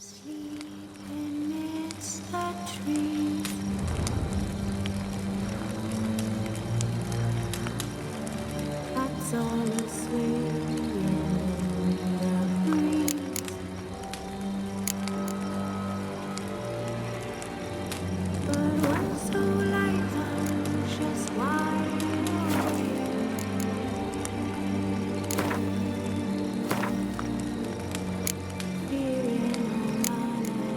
Sleep amidst the trees. Cats all asleep in the breeze. But one so light, just wide awake. Feeling alive.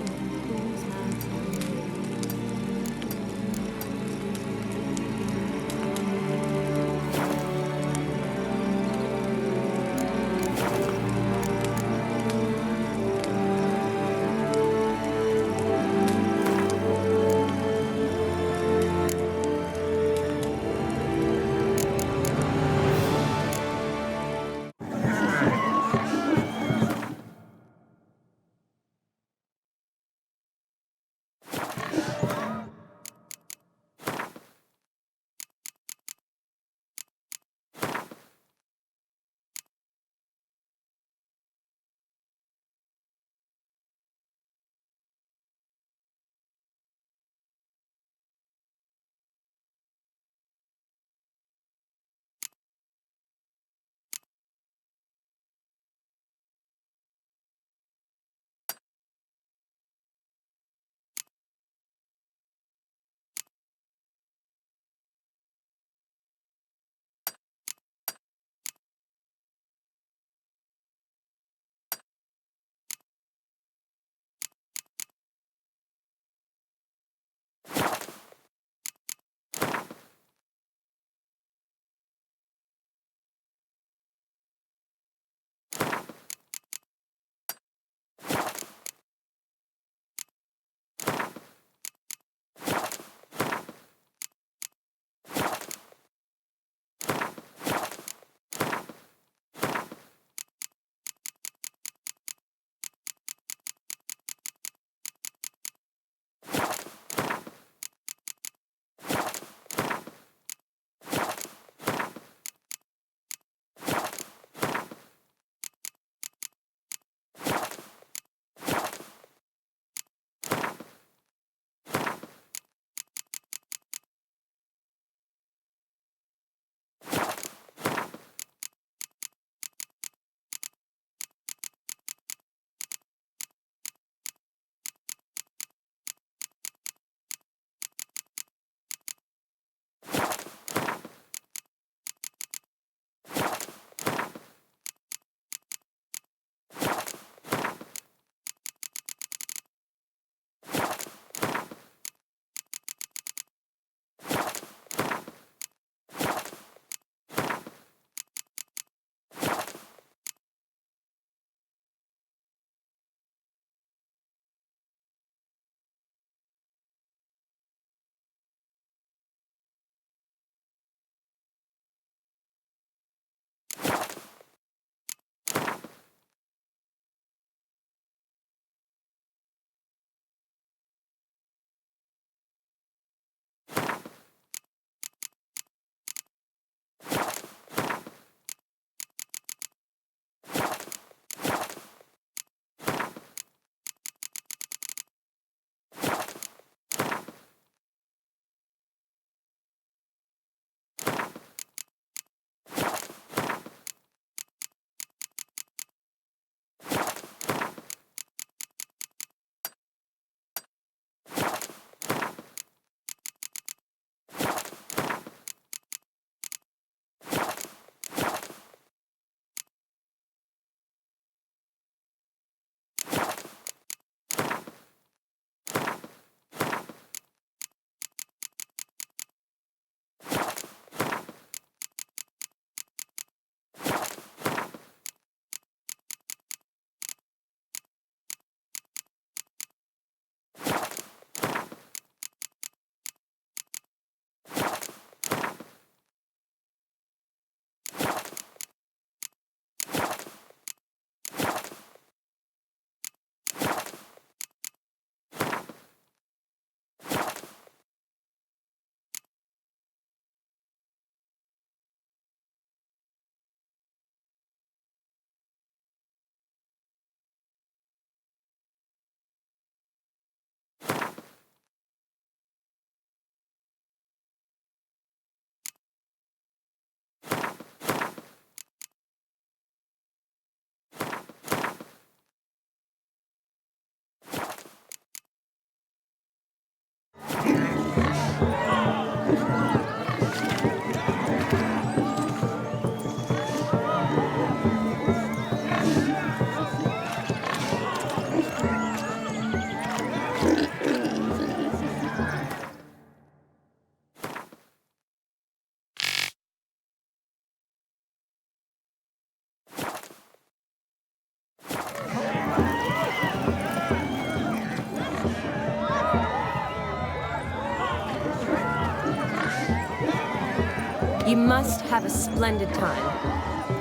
You must have a splendid time.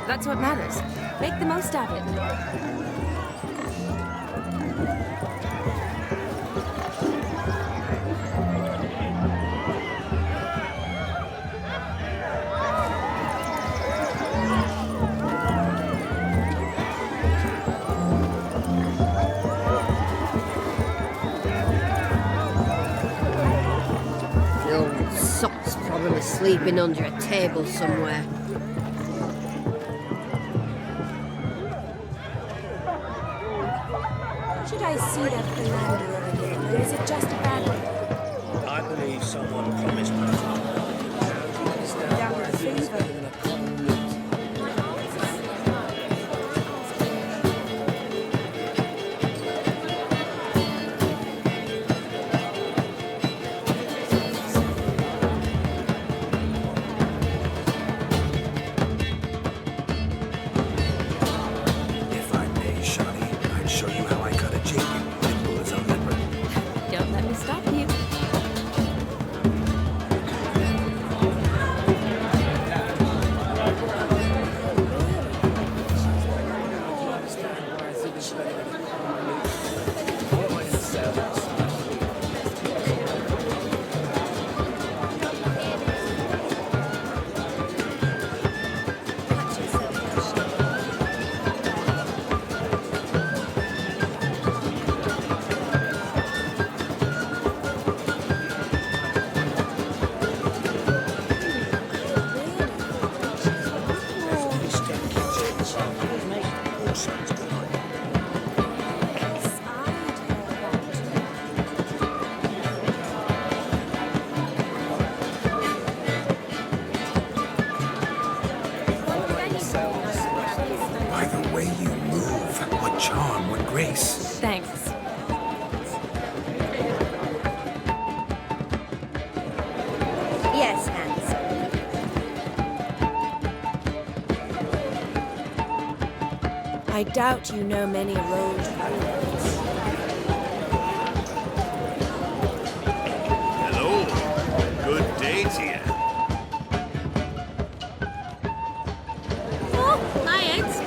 That's what matters. Make the most of it. The old sot's probably sleeping under a table somewhere. Should I see that philanderer again, or is it just a bad one? I believe someone promised me. Down with the fever. If I may, Shani, I'd show you how I cut a jig. Nimble as a leopard. Don't let me stop you. By the way you move, what charm, what grace. Thanks. Yes, Hans. I doubt you know many road rules. Hello. Good day to you. Oh, my eggs.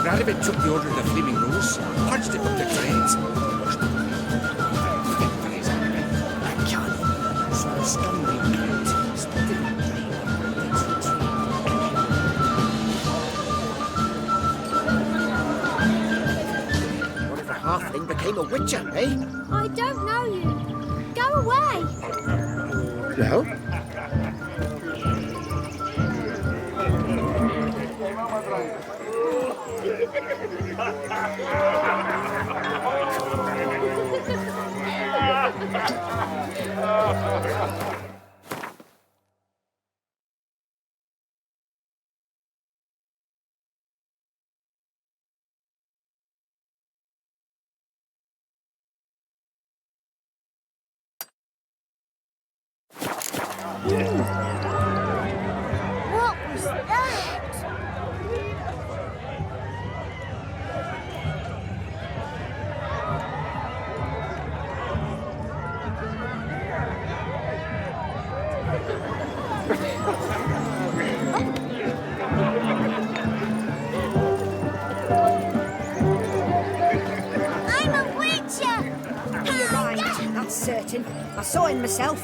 Rabbit took the order of the Flaming Rose, punched it up the trades. I can't. So the stumbling What if a halfling became a witcher, eh? I don't know you. Go Well? What was that? I'm a witcher! You're right, that's certain. I saw him myself.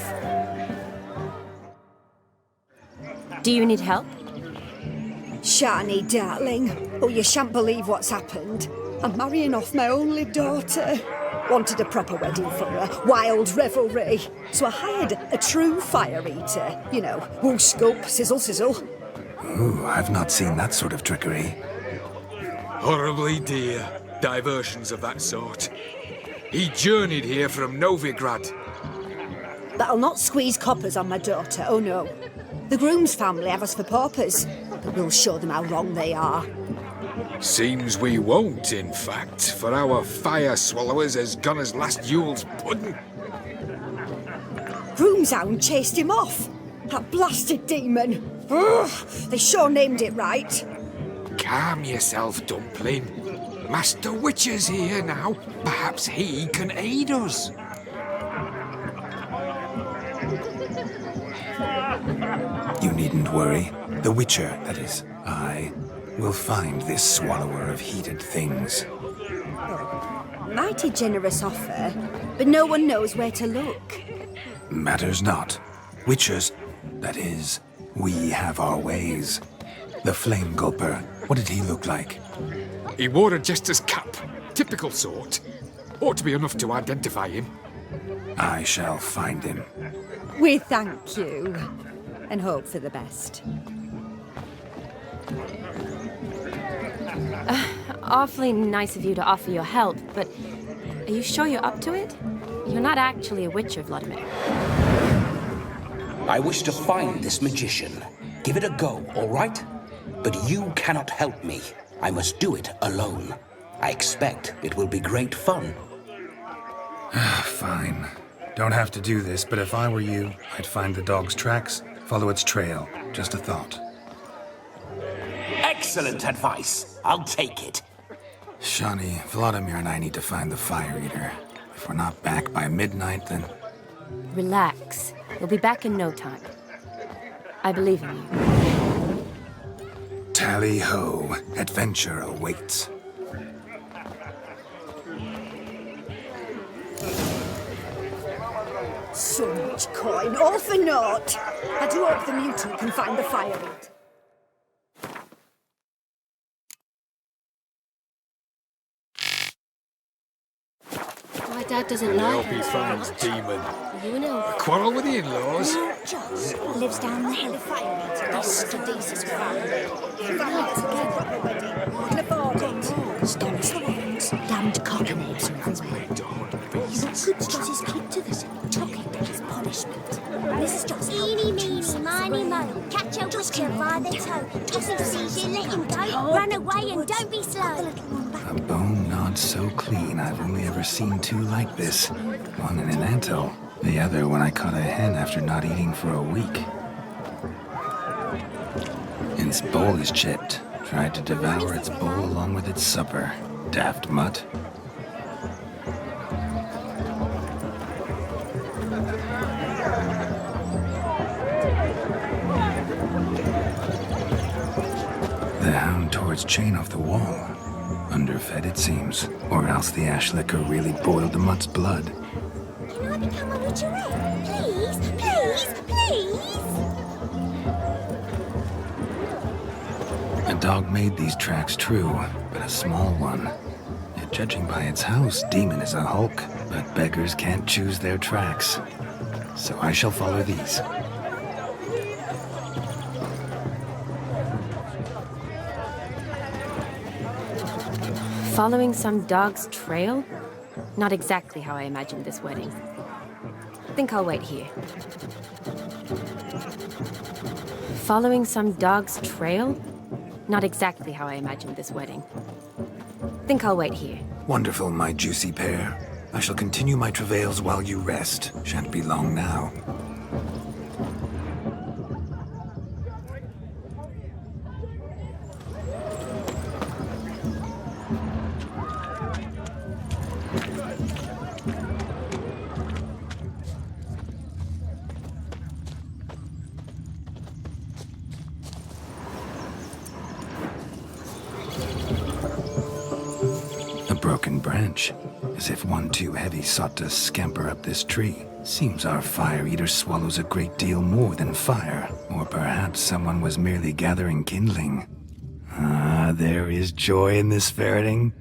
Do you need help? Shani, darling. Oh, you shan't believe what's happened. I'm marrying off my only daughter. Wanted a proper wedding for her, wild revelry. So I hired a true fire eater. You know, whoosh scope, sizzle sizzle. Ooh, I've not seen that sort of trickery. Horribly dear diversions of that sort. He journeyed here from Novigrad. That'll not squeeze coppers on my daughter, oh no. The groom's family have us for paupers, but we'll show them how wrong they are. Seems we won't, in fact, for our fire swallowers has gone as last Yule's pudding. Groom's hound chased him off. That blasted demon. Ugh, they sure named it right. Calm yourself, Dumpling. Master Witcher's here now. Perhaps he can aid us. You needn't worry. The Witcher, that is, I, will find this swallower of heated things. Mighty generous offer, but no one knows where to look. Matters not. Witchers, that is, we have our ways. The Flame Gulper, what did he look like? He wore a jester's cap. Typical sort. Ought to be enough to identify him. I shall find him. We thank you, and hope for the best. Awfully nice of you to offer your help, but are you sure you're up to it? You're not actually a witcher, Vladimir. I wish to find this magician. Give it a go, all right? But you cannot help me. I must do it alone. I expect it will be great fun. Fine. Don't have to do this, but if I were you, I'd find the dog's tracks, follow its trail. Just a thought. Excellent advice. I'll take it. Shani, Vladimir and I need to find the fire eater. If we're not back by midnight, then... Relax. We'll be back in no time. I believe in you. Tally-ho, adventure awaits. So much coin, all for naught. I do hope the mutant can find the fire eater. My dad doesn't I like hope he finds demon. you know. Quarrel with the in-laws? Joss lives down the hill. Fire eater, they studies his family. If I get together already, I can afford it. Stones the ones. Damned cockanapes are everywhere. Look good Joss's kid to this. Talking to his punishment. This is Joss. Eeny, meeny, miny, mo. Catch a witcher by the toe. If he sees you, let him go. Run away and don't be slow. A bone gnawed so clean, I've only ever seen two like this. One in an anthill, the other when I caught a hen after not eating for a week. Its bowl is chipped. Tried to devour its bowl along with its supper. Daft mutt. The hound tore its chain off the wall. Underfed, it seems. Or else the ash liquor really boiled the mutt's blood. Can I become a witcherette? Please, please, please. A dog made these tracks true, but a small one. Yet judging by its house, Demon is a hulk, but beggars can't choose their tracks. so I shall follow these. Following some dog's trail? Not exactly how I imagined this wedding. Think I'll wait here. Following some dog's trail? Not exactly how I imagined this wedding. Think I'll wait here. Wonderful, my juicy pair. I shall continue my travails while you rest. Shan't be long now. Broken branch, as if one too heavy sought to scamper up this tree. Seems our fire eater swallows a great deal more than fire, or perhaps someone was merely gathering kindling. Ah, there is joy in this ferreting.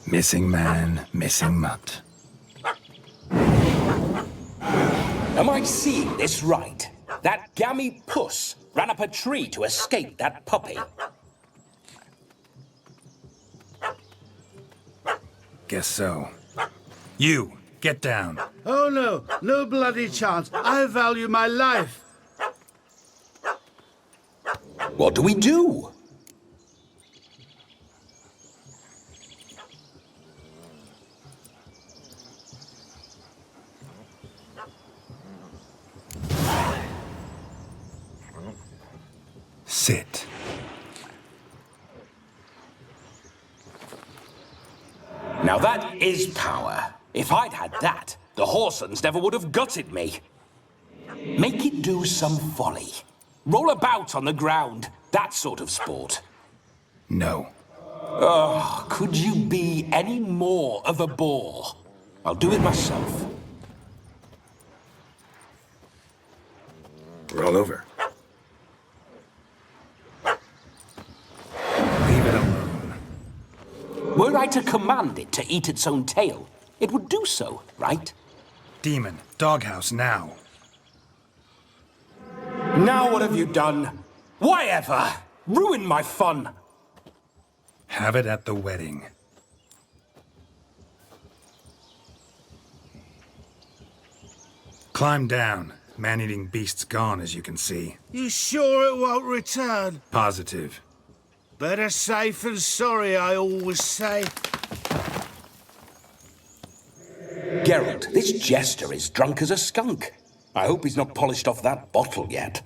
Missing man, missing mutt. Am I seeing this right? That gammy puss ran up a tree to escape that puppy. Guess so. You, get down. Oh no, no bloody chance. I value my life. What do we do? Sit. Now that is power. If I'd had that, the Horsons never would have gutted me. Make it do some folly. Roll about on the ground. That sort of sport. No. Oh, could you be any more of a bore? I'll do it myself. Roll over. Leave it alone. Were I to command it to eat its own tail, it would do so, right? Demon, doghouse now. Now what have you done? Why ever? Ruin my fun. Have it at the wedding. Climb down. Man-eating beast's gone, as you can see. You sure it won't return? Positive. Better safe than sorry, I always say. Geralt, this jester is drunk as a skunk. I hope he's not polished off that bottle yet.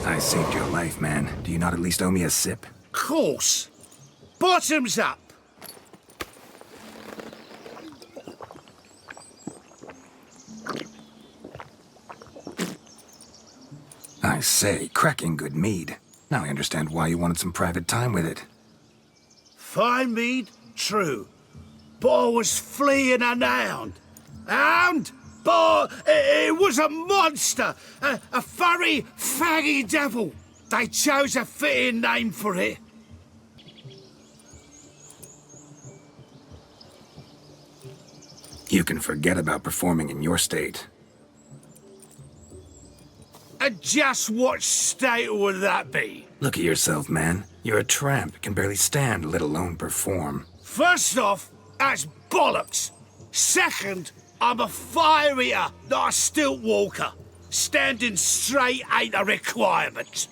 I saved your life, man. Do you not at least owe me a sip? Course. Bottoms up. I say, cracking good mead. Now I understand why you wanted some private time with it. Fine mead, true. But I was fleeing an hound. Hound? But it was a monster. A furry, faggy devil. They chose a fitting name for it. You can forget about performing in your state. And just what state would that be? Look at yourself, man. You're a tramp, can barely stand, let alone perform. First off, that's bollocks. Second, I'm a fire eater, not a stilt walker. Standing straight ain't a requirement.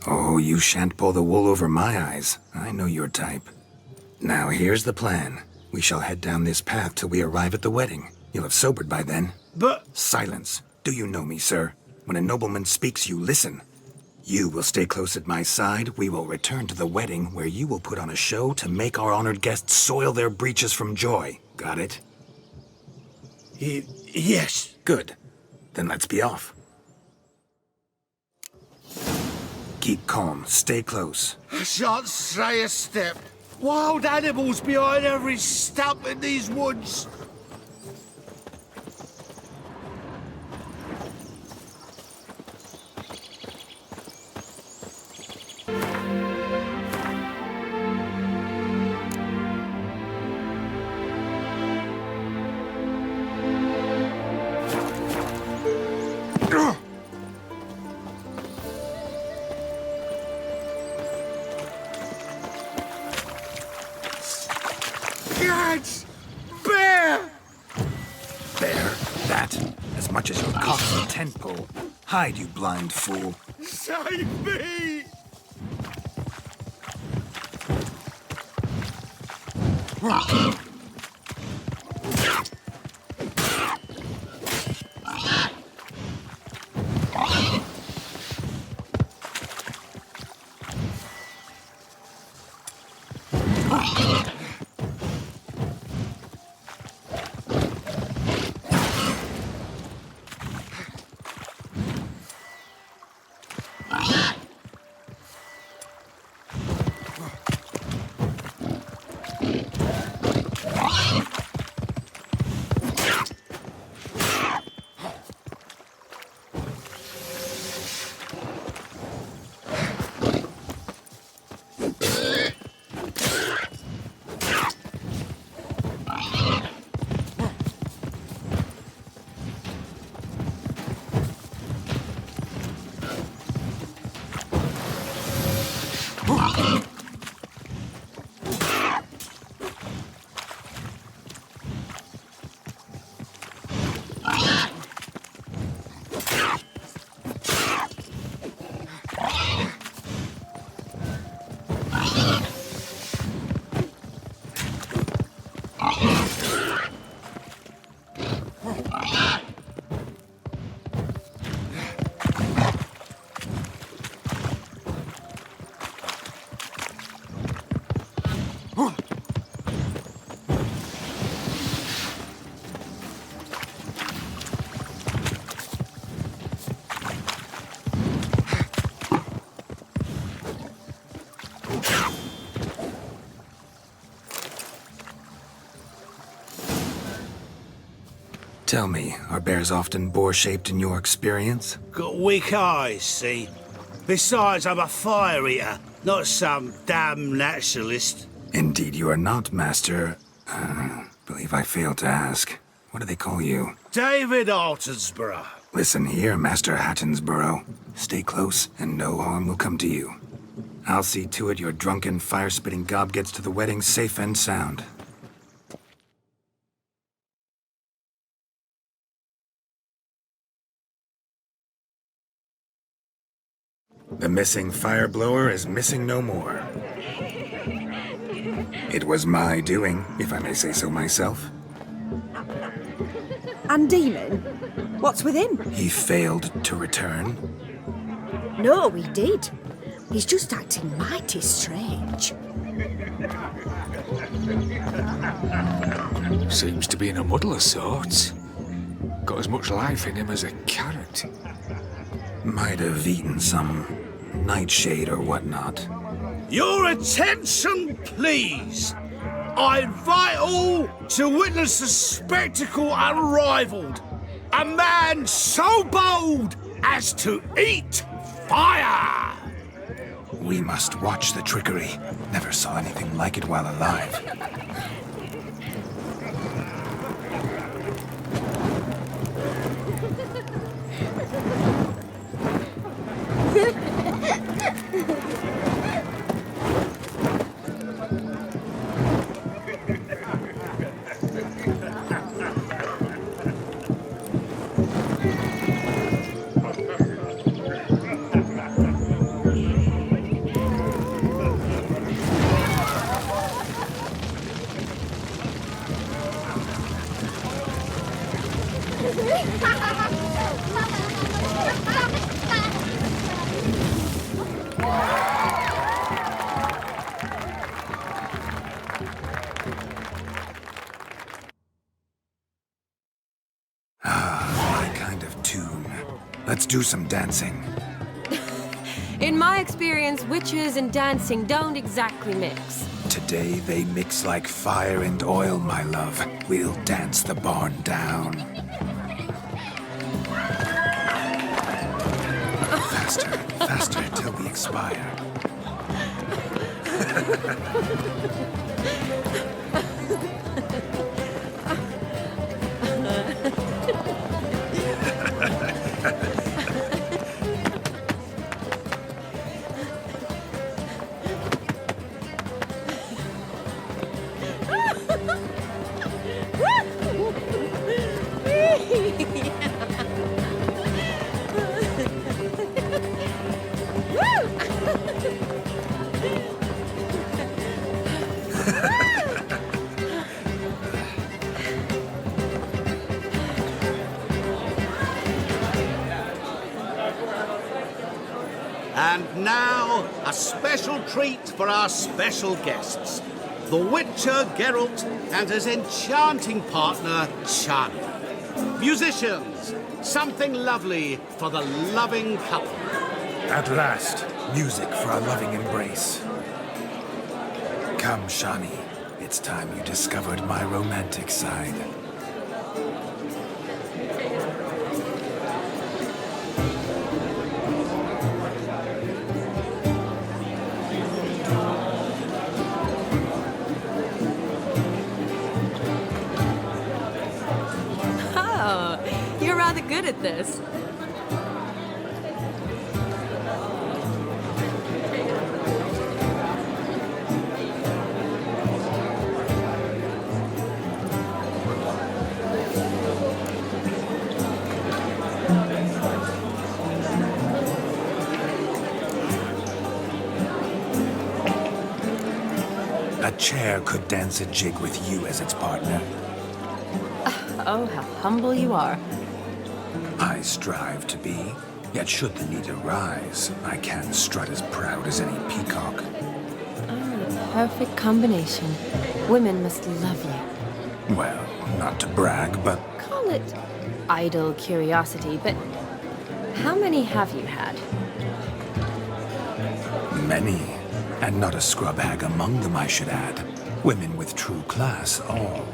Oh, you shan't pull the wool over my eyes. I know your type. Now, here's the plan. We shall head down this path till we arrive at the wedding. You'll have sobered by then. But... Silence. Do you know me, sir? When a nobleman speaks, you listen. You will stay close at my side. We will return to the wedding, where you will put on a show to make our honored guests soil their breeches from joy. Got it? Yes. Good. Then let's be off. Keep calm. Stay close. I shan't stray a step. Wild animals behind every stump in these woods. Bear! Bear, that, as much as your cock's a tent pole. Hide, you blind fool. Save me! Tell me, are bears often boar-shaped in your experience? Got weak eyes, see? Besides, I'm a fire eater, not some damn naturalist. Indeed you are not, Master. Believe I failed to ask. What do they call you? David Altonsborough. Listen here, Master Hattonsborough. Stay close, and no harm will come to you. I'll see to it your drunken, fire-spitting gob gets to the wedding safe and sound. The missing fire blower is missing no more. It was my doing, if I may say so myself. And Demon? What's with him? He failed to return. No, he did. He's just acting mighty strange. Seems to be in a muddle of sorts. Got as much life in him as a carrot. Might have eaten some nightshade or whatnot. Your attention, please. I invite all to witness a spectacle unrivaled. A man so bold as to eat fire! We must watch the trickery. Never saw anything like it while alive. My kind of tune. Let's do some dancing. In my experience, witches and dancing don't exactly mix. Today they mix like fire and oil, my love. We'll dance the barn down. Faster, faster till we expire. And now, a special treat for our special guests. The Witcher Geralt and his enchanting partner, Ciri. Musicians, something lovely for the loving couple. At last, music for our loving embrace. Come, Shani. It's time you discovered my romantic side. Oh, you're rather good at this. A chair could dance a jig with you as its partner. Oh, how humble you are. I strive to be, yet should the need arise, I can strut as proud as any peacock. Oh, perfect combination. Women must love you. Well, not to brag, but Call it idle curiosity, but how many have you had? many. And not a scrub hag among them, I should add. Women with true class, all.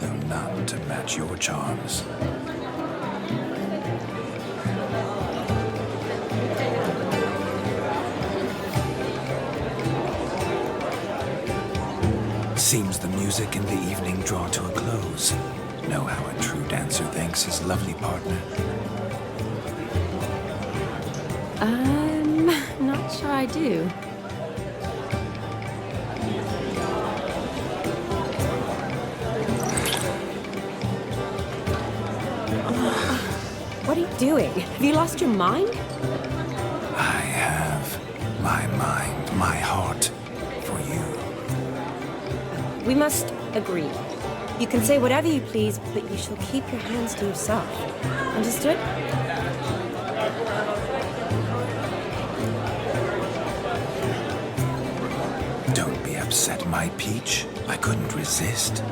Though none to match your charms. Seems the music and the evening draw to a close. Know how a true dancer thanks his lovely partner. I'm not sure I do. What are you doing? Have you lost your mind? I have my mind, my heart for you. We must agree. You can say whatever you please, but you shall keep your hands to yourself. Understood? Don't be upset, my peach. I couldn't resist.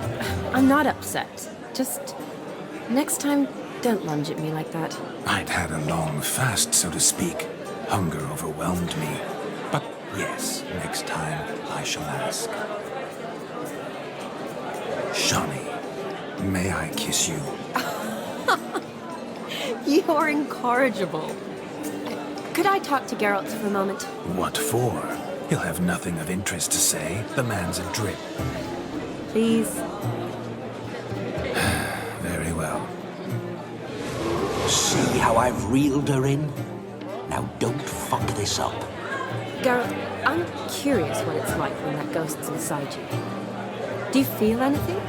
I'm not upset. Just next time, don't lunge at me like that. I'd had a long fast, so to speak. Hunger overwhelmed me. But yes, next time I shall ask. Shani, may I kiss you? You're incorrigible. Could I talk to Geralt for a moment? What for? He'll have nothing of interest to say. The man's a drip. Please? Very well. See how I've reeled her in? Now don't fuck this up. Geralt, I'm curious what it's like when that ghost's inside you. Do you feel anything?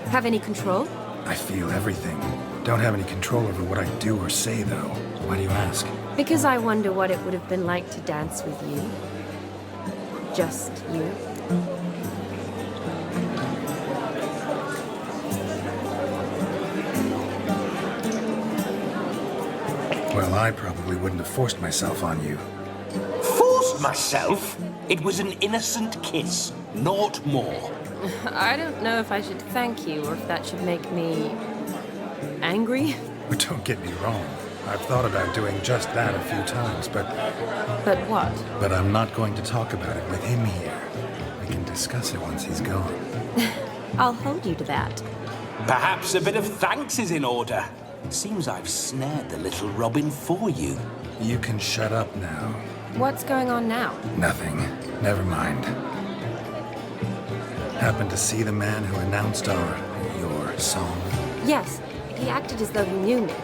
Have any control? I feel everything. Don't have any control over what I do or say, though. Why do you ask? Because I wonder what it would have been like to dance with you. Just you. Well, I probably wouldn't have forced myself on you. Forced myself? It was an innocent kiss, naught more. I don't know if I should thank you or if that should make me... angry? But don't get me wrong. I've thought about doing just that a few times, but what? But I'm not going to talk about it with him here. We can discuss it once he's gone. I'll hold you to that. Perhaps a bit of thanks is in order. Seems I've snared the little robin for you. You can shut up now. What's going on now? Nothing. Never mind. Happened to see the man who announced your song? Yes, he acted as though he knew me,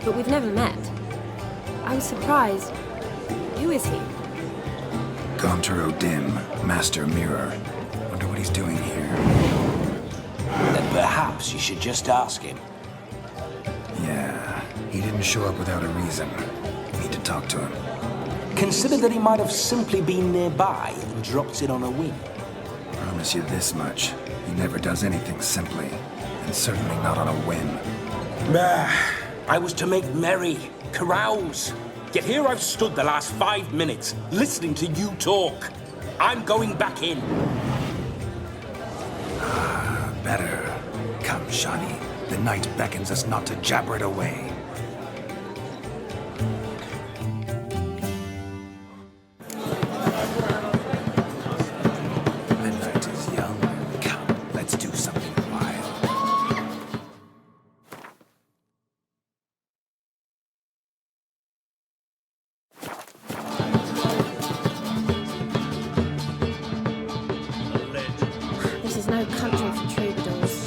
but we've never met. I was surprised. Who is he? Gontero Dim, Master Mirror. Wonder what he's doing here. Then perhaps you should just ask him. Yeah, he didn't show up without a reason. Need to talk to him. Consider that he might have simply been nearby and dropped in on a whim. Promise you this much. He never does anything simply, and certainly not on a whim. I was to make merry, carouse. Yet here I've stood the last 5 minutes, listening to you talk. I'm going back in. Better. Come, Shani. The night beckons us not to jabber it away. The night is young. Come, let's do something wild. This is no country for troubadours.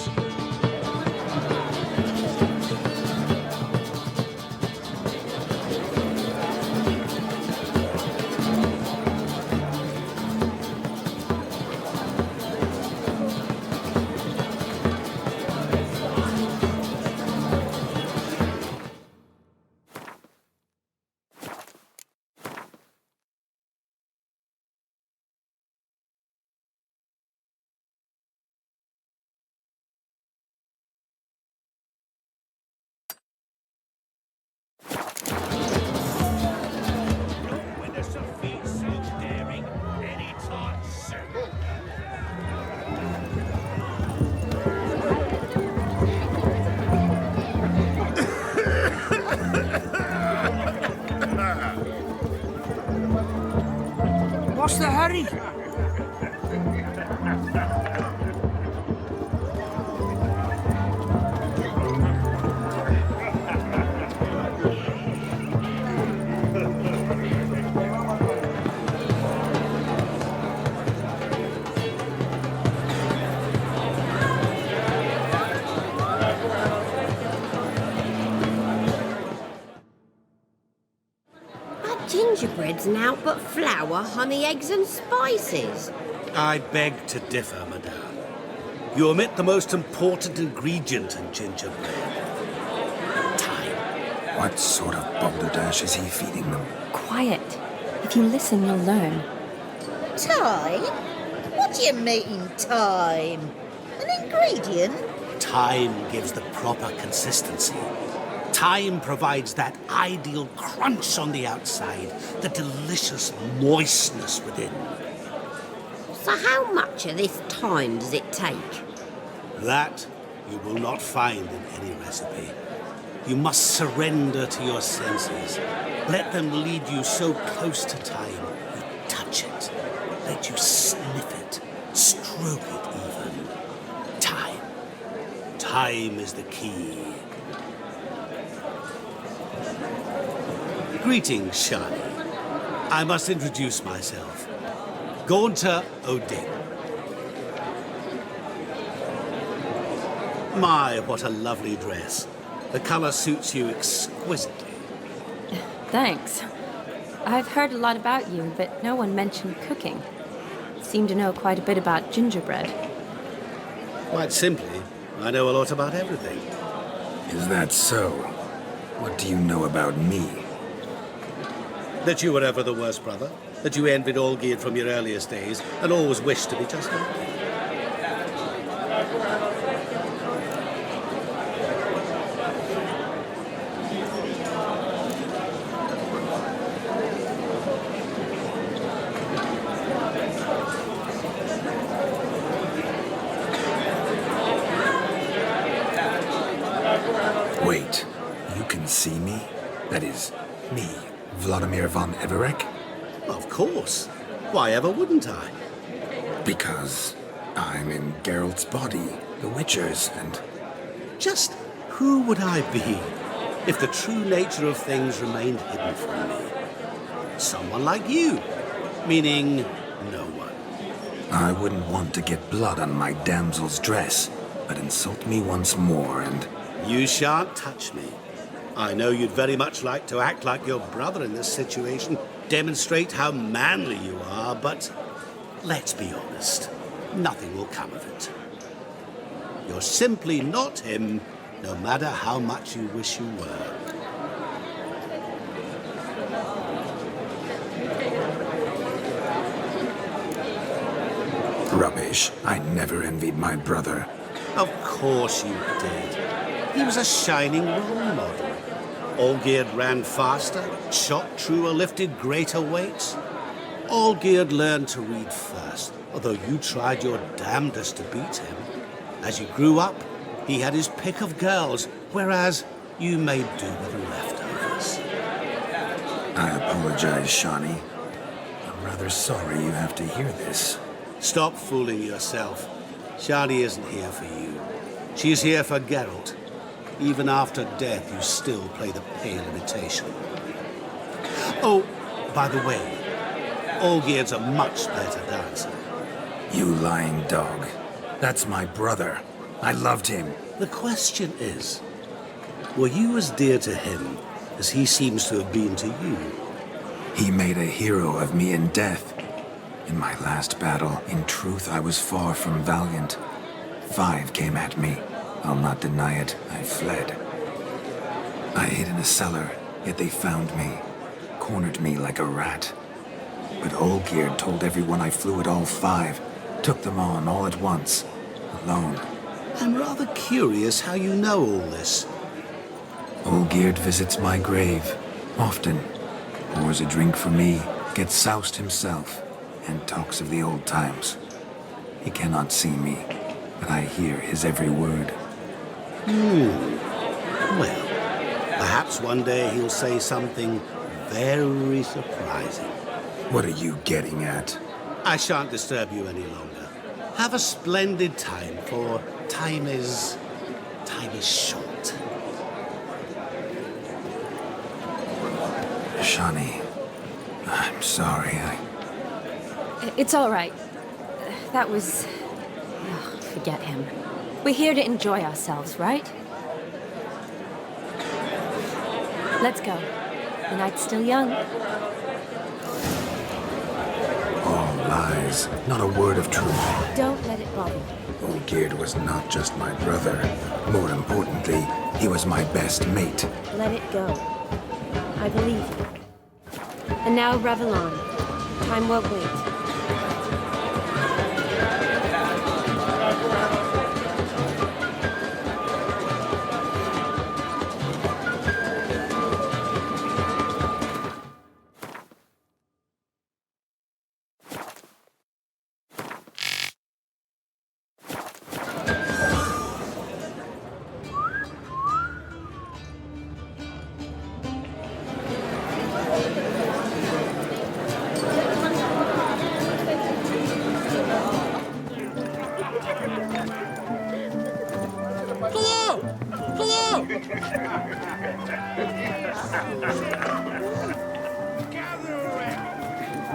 What's the hurry? Gingerbread's naught but flour, honey, eggs and spices. I beg to differ, madame. You omit the most important ingredient in gingerbread. Time. What sort of balderdash is he feeding them? Quiet. If you listen, you'll learn. Time? What do you mean, time? An ingredient? Time gives the proper consistency. Time provides that ideal crunch on the outside, the delicious moistness within. So how much of this time does it take? That you will not find in any recipe. You must surrender to your senses. Let them lead you so close to time, you touch it. Let you sniff it, stroke it even. Time. Time is the key. Greetings, Shani. I must introduce myself. Gaunter O'Dick. My, what a lovely dress. The color suits you exquisitely. Thanks. I've heard a lot about you, but no one mentioned cooking. Seem to know quite a bit about gingerbread. Quite simply, I know a lot about everything. Is that so? What do you know about me? That you were ever the worst brother, that you envied Olgierd from your earliest days, and always wished to be just like me. Wait, you can see me? That is, me, Vladimir von Everek? Of course. Why ever wouldn't I? Because I'm in Geralt's body, the Witcher's, and... Just who would I be if the true nature of things remained hidden from me? Someone like you, meaning no one. I wouldn't want to get blood on my damsel's dress, but insult me once more and... You shan't touch me. I know you'd very much like to act like your brother in this situation, demonstrate how manly you are, but let's be honest, nothing will come of it. You're simply not him, no matter how much you wish you were. Rubbish. I never envied my brother. Of course you did. He was a shining role model. Olgierd ran faster, shot truer, lifted greater weights. Olgierd learned to read first, although you tried your damnedest to beat him. As you grew up, he had his pick of girls, whereas you made do with the leftovers. I apologize, Shawnee. I'm rather sorry you have to hear this. Stop fooling yourself. Shani isn't here for you. She's here for Geralt. Even after death, you still play the pale imitation. Oh, by the way, Olgierd's a much better dancer. You lying dog. That's my brother. I loved him. The question is, were you as dear to him as he seems to have been to you? He made a hero of me in death. In my last battle, in truth, I was far from valiant. 5 came at me. I'll not deny it, I fled. I hid in a cellar, yet they found me, cornered me like a rat. But Olgierd told everyone I flew at all 5, took them on all at once, alone. I'm rather curious how you know all this. Olgierd visits my grave, often. Pours a drink for me, gets soused himself, and talks of the old times. He cannot see me, but I hear his every word. Well, perhaps one day he'll say something very surprising. What are you getting at? I shan't disturb you any longer. Have a splendid time, for time is short. Shawnee, I'm sorry, It's all right. That was... Oh, forget him. We're here to enjoy ourselves, right? Let's go. The night's still young. All lies, not a word of truth. Don't let it bother you. Olgierd was not just my brother. More importantly, he was my best mate. Let it go. I believe you. And now revel on. Time won't wait.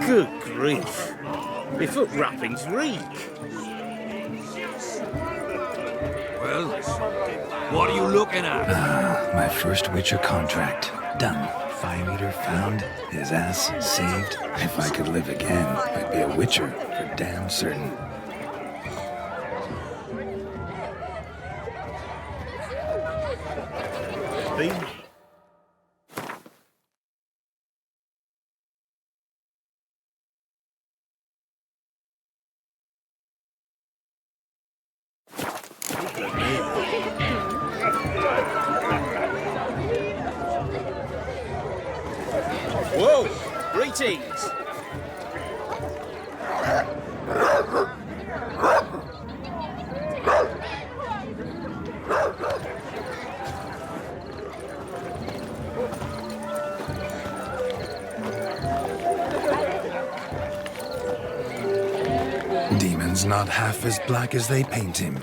Good grief. My foot wrappings reek. Well, what are you looking at? My first Witcher contract. Done. Fire Eater found. His ass saved. If I could live again, I'd be a Witcher, for damn certain. Whoa! Greetings! man's not half as black as they paint him.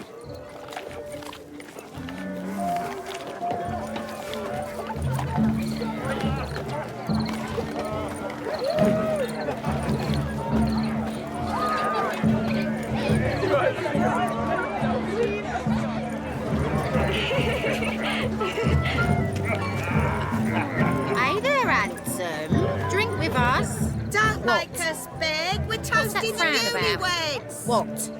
Hey there, handsome. Drink with us. Don't make us beg. We're toasting the frown about? newlyweds. What?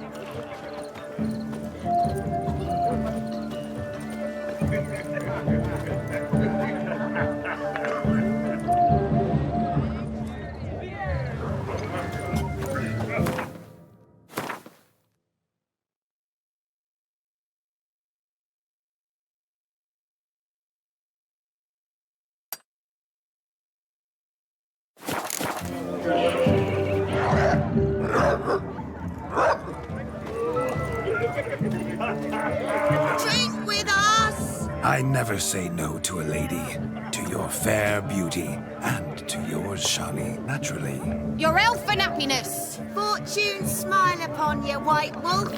Drink with us. I never say no to a lady. To your fair beauty, and to yours, Shani, naturally. Your elfin happiness. Fortune smile upon you, White Wolf.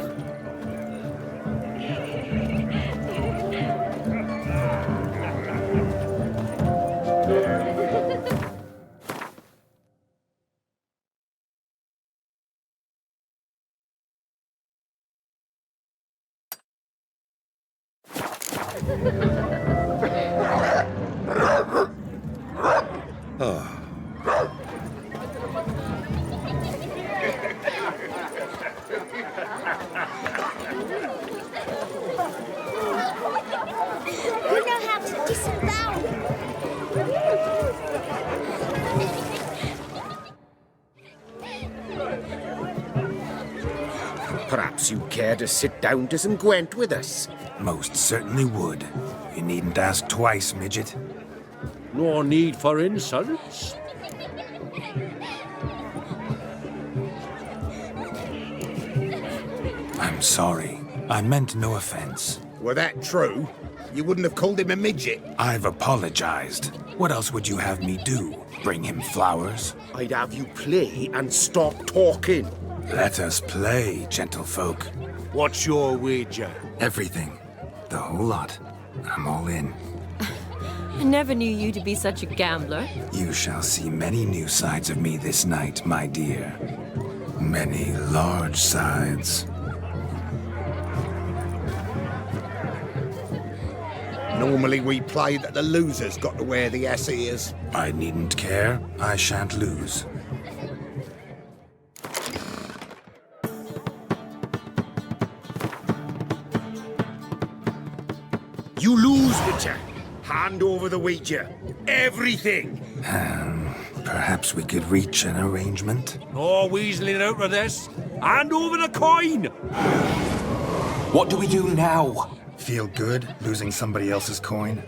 You know how to disavow. Perhaps you'd care to sit down to some Gwent with us. Most certainly would. You needn't ask twice, midget. No need for insults. I'm sorry. I meant no offense. Were that true, you wouldn't have called him a midget. I've apologized. What else would you have me do? Bring him flowers? I'd have you play and stop talking. Let us play, gentlefolk. What's your wager? Everything. The whole lot. I'm all in. I never knew you to be such a gambler. You shall see many new sides of me this night, my dear. Many large sides. Normally we play that the loser's got to wear the ass ears. I needn't care. I shan't lose. You lose, Witcher. Hand over the wager. Everything. Perhaps we could reach an arrangement? No weaseling out of this. Hand over the coin. What do we do now? Feel good losing somebody else's coin?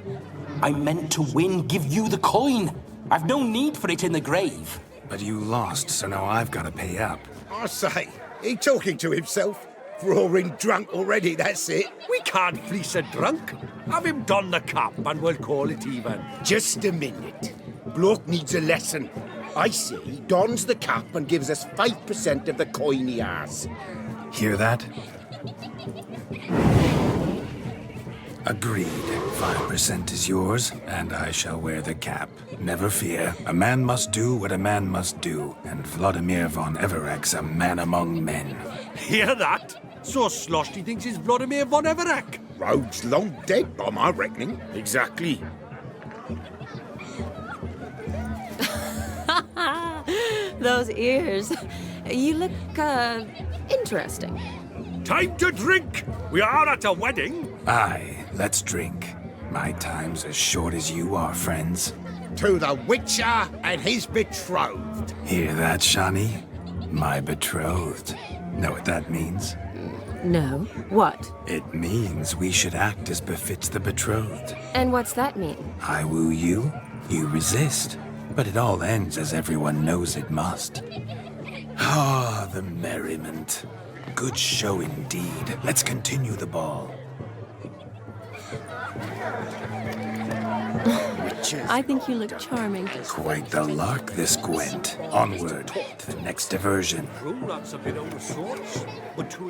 I meant to win, give you the coin. I've no need for it in the grave. But you lost, so now I've got to pay up. I say, he talking to himself? Roaring drunk already, that's it. We can't fleece a drunk. Have him don the cap and we'll call it even. Just a minute. Bloke needs a lesson. I say he dons the cap and gives us 5% of the coin he has. Hear that? Agreed. 5% is yours, and I shall wear the cap. Never fear. A man must do what a man must do, and Vladimir von Everek's a man among men. Hear that? So Sloshy thinks he's Vladimir von Everek. Rogue's long dead, by my reckoning. Exactly. Those ears. You look, interesting. Time to drink! We are at a wedding. Aye, let's drink. My time's as short as you are, friends. To the Witcher and his betrothed. Hear that, Shani? My betrothed. Know what that means? No. What? It means we should act as befits the betrothed. And what's that mean? I woo you, you resist. But it all ends as everyone knows it must. Ah, the merriment. Good show indeed. Let's continue the ball. creatures. I think you look charming. Quite the lark, this Gwent. Onward to the next diversion. That's a bit out of sorts. But to